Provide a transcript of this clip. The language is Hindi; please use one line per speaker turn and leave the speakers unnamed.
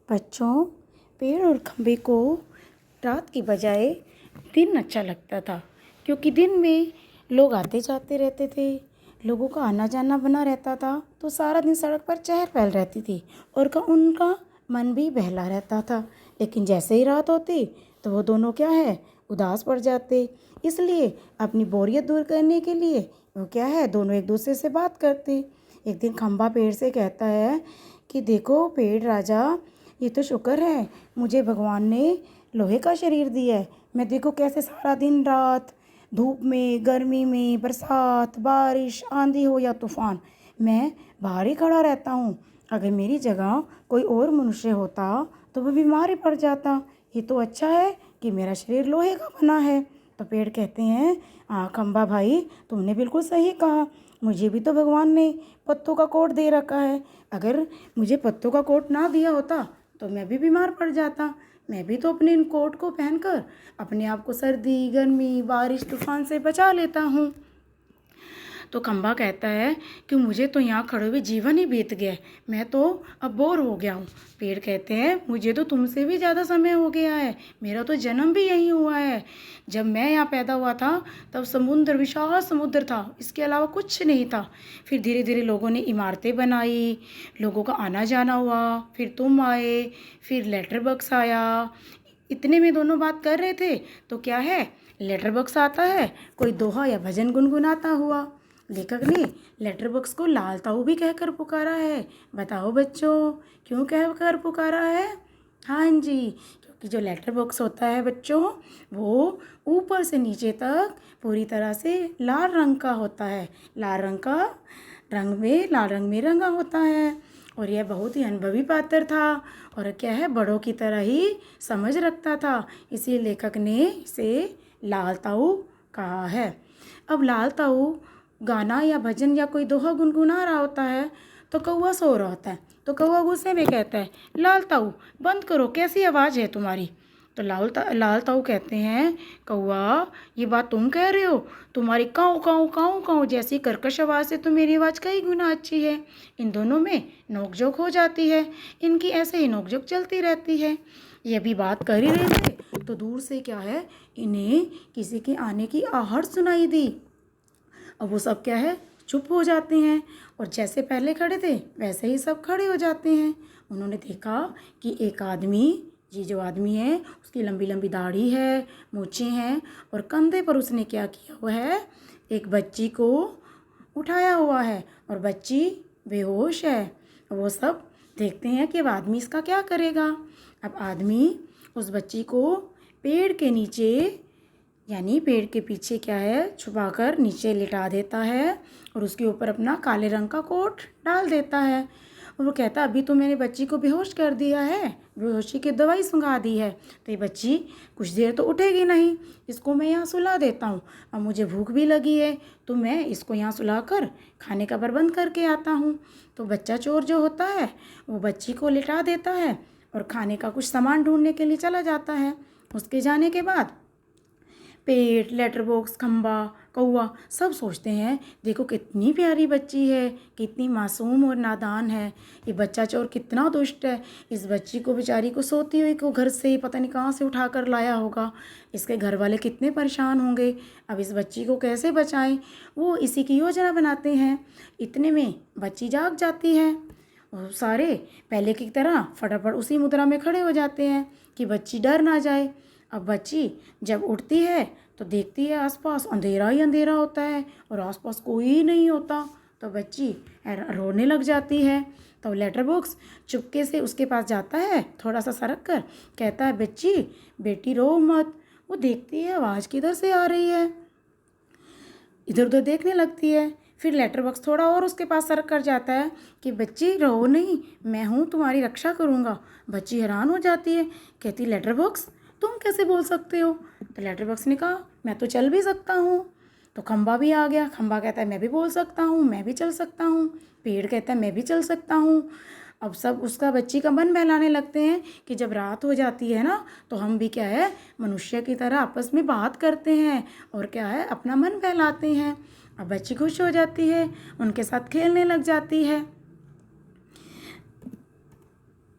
बच्चों, पेड़ और खम्भे को रात की बजाय दिन अच्छा लगता था, क्योंकि दिन में लोग आते जाते रहते थे, लोगों का आना जाना बना रहता था। तो सारा दिन सड़क पर चहल पहल रहती थी और उनका मन भी बहला रहता था। लेकिन जैसे ही रात होती तो वो दोनों क्या है, उदास पड़ जाते। इसलिए अपनी बोरियत दूर करने के लिए वो क्या है, दोनों एक दूसरे से बात करते। एक दिन खम्भा पेड़ से कहता है कि देखो पेड़ राजा, ये तो शुक्र है मुझे भगवान ने लोहे का शरीर दिया है। मैं देखो कैसे सारा दिन रात धूप में, गर्मी में, बरसात, बारिश, आंधी हो या तूफान, मैं बाहर ही खड़ा रहता हूँ। अगर मेरी जगह कोई और मनुष्य होता तो वो बीमार ही पड़ जाता। ये तो अच्छा है कि मेरा शरीर लोहे का बना है। तो पेड़ कहते हैं, हाँ खम्बा भाई, तुमने बिल्कुल सही कहा। मुझे भी तो भगवान ने पत्तों का कोट दे रखा है। अगर मुझे पत्तों का कोट ना दिया होता तो मैं भी बीमार पड़ जाता। मैं भी तो अपने इन कोट को पहनकर अपने आप को सर्दी, गर्मी, बारिश, तूफान से बचा लेता हूँ। तो खम्बा कहता है कि मुझे तो यहाँ खड़े हुए जीवन ही बीत गया है, मैं तो अब बोर हो गया हूँ। पेड़ कहते हैं, मुझे तो तुमसे भी ज़्यादा समय हो गया है, मेरा तो जन्म भी यहीं हुआ है। जब मैं यहाँ पैदा हुआ था तब समुद्र, विशाल समुद्र था, इसके अलावा कुछ नहीं था। फिर धीरे धीरे लोगों ने इमारतें बनाई, लोगों का आना जाना हुआ, फिर तुम आए, फिर लेटर बॉक्स आया। इतने में दोनों बात कर रहे थे तो क्या है, लेटर बॉक्स आता है, कोई दोहा या भजन गुनगुनाता हुआ। लेखक ने लेटर बॉक्स को लाल ताऊ भी कहकर पुकारा है। बताओ बच्चों, क्यों कहकर पुकारा है? हाँ जी, क्योंकि जो लेटर बॉक्स होता है बच्चों, वो ऊपर से नीचे तक पूरी तरह से लाल रंग का होता है। लाल रंग में रंगा होता है। और यह बहुत ही अनुभवी पात्र था और क्या है, बड़ों की तरह ही समझ रखता था। इसी लेखक ने इसे लाल ताऊ कहा है। अब लाल ताऊ गाना या भजन या कोई दोहा गुनगुना रहा होता है तो कौवा सो रहा होता है। तो कौवा गुस्से में कहता है, लाल ताऊ बंद करो, कैसी आवाज़ है तुम्हारी। तो लाल ताऊ कहते हैं, कौवा ये बात तुम कह रहे हो, तुम्हारी काऊ काऊ काऊ काऊ जैसी कर्कश आवाज़ से तो मेरी आवाज़ कई गुना अच्छी है। इन दोनों में नोकझोंक हो जाती है, इनकी ऐसे ही नोकझोंक चलती रहती है। ये भी बात कर ही रहे थे तो दूर से क्या है, इन्हें किसी के आने की आहट सुनाई दी। अब वो सब क्या है, चुप हो जाते हैं और जैसे पहले खड़े थे वैसे ही सब खड़े हो जाते हैं। उन्होंने देखा कि एक आदमी, ये जो आदमी है उसकी लंबी लंबी दाढ़ी है, मूछें हैं और कंधे पर उसने क्या किया हुआ है, एक बच्ची को उठाया हुआ है और बच्ची बेहोश है। वो सब देखते हैं कि अब आदमी इसका क्या करेगा। अब आदमी उस बच्ची को पेड़ के नीचे, यानी पेड़ के पीछे क्या है, छुपाकर नीचे लिटा देता है और उसके ऊपर अपना काले रंग का कोट डाल देता है। और वो कहता है, अभी तो मैंने बच्ची को बेहोश कर दिया है, बेहोशी की दवाई सुंघा दी है, तो ये बच्ची कुछ देर तो उठेगी नहीं, इसको मैं यहाँ सुला देता हूँ। अब मुझे भूख भी लगी है तो मैं इसको यहाँ सुलाकर खाने का प्रबंध करके आता हूँ। तो बच्चा चोर जो होता है वो बच्ची को लिटा देता है और खाने का कुछ सामान ढूंढने के लिए चला जाता है। उसके जाने के बाद पेड़, लेटर बॉक्स, खम्बा, कौवा सब सोचते हैं, देखो कितनी प्यारी बच्ची है, कितनी मासूम और नादान है। ये बच्चा चोर कितना दुष्ट है, इस बच्ची को बेचारी को सोती हुई को घर से पता नहीं कहाँ से उठा कर लाया होगा। इसके घर वाले कितने परेशान होंगे, अब इस बच्ची को कैसे बचाएं। वो इसी की योजना बनाते हैं। इतने में बच्ची जाग जाती है और सारे पहले की तरह फटाफट उसी मुद्रा में खड़े हो जाते हैं कि बच्ची डर ना जाए। अब बच्ची जब उठती है तो देखती है आसपास अंधेरा ही अंधेरा होता है और आसपास कोई नहीं होता। तो बच्ची रोने लग जाती है। तो लेटर बॉक्स चुपके से उसके पास जाता है, थोड़ा सा सरक कर कहता है, बच्ची बेटी रो मत। वो देखती है आवाज़ किधर से आ रही है, इधर उधर देखने लगती है। फिर लेटर बॉक्स थोड़ा और उसके पास सरक कर जाता है कि बच्ची रो नहीं, मैं हूँ तुम्हारी रक्षा करूँगा। बच्ची हैरान हो जाती है, कहती लेटर बॉक्स तुम कैसे बोल सकते हो। तो लेटर बॉक्स ने कहा, मैं तो चल भी सकता हूँ। तो खम्बा भी आ गया। खम्बा कहता है, मैं भी बोल सकता हूँ, मैं भी चल सकता हूँ। पेड़ कहता है, मैं भी चल सकता हूँ। अब सब उसका बच्ची का मन बहलाने लगते हैं कि जब रात हो जाती है ना तो हम भी क्या है, मनुष्य की तरह आपस में बात करते हैं और क्या है, अपना मन बहलाते हैं। अब बच्ची खुश हो जाती है, उनके साथ खेलने लग जाती है।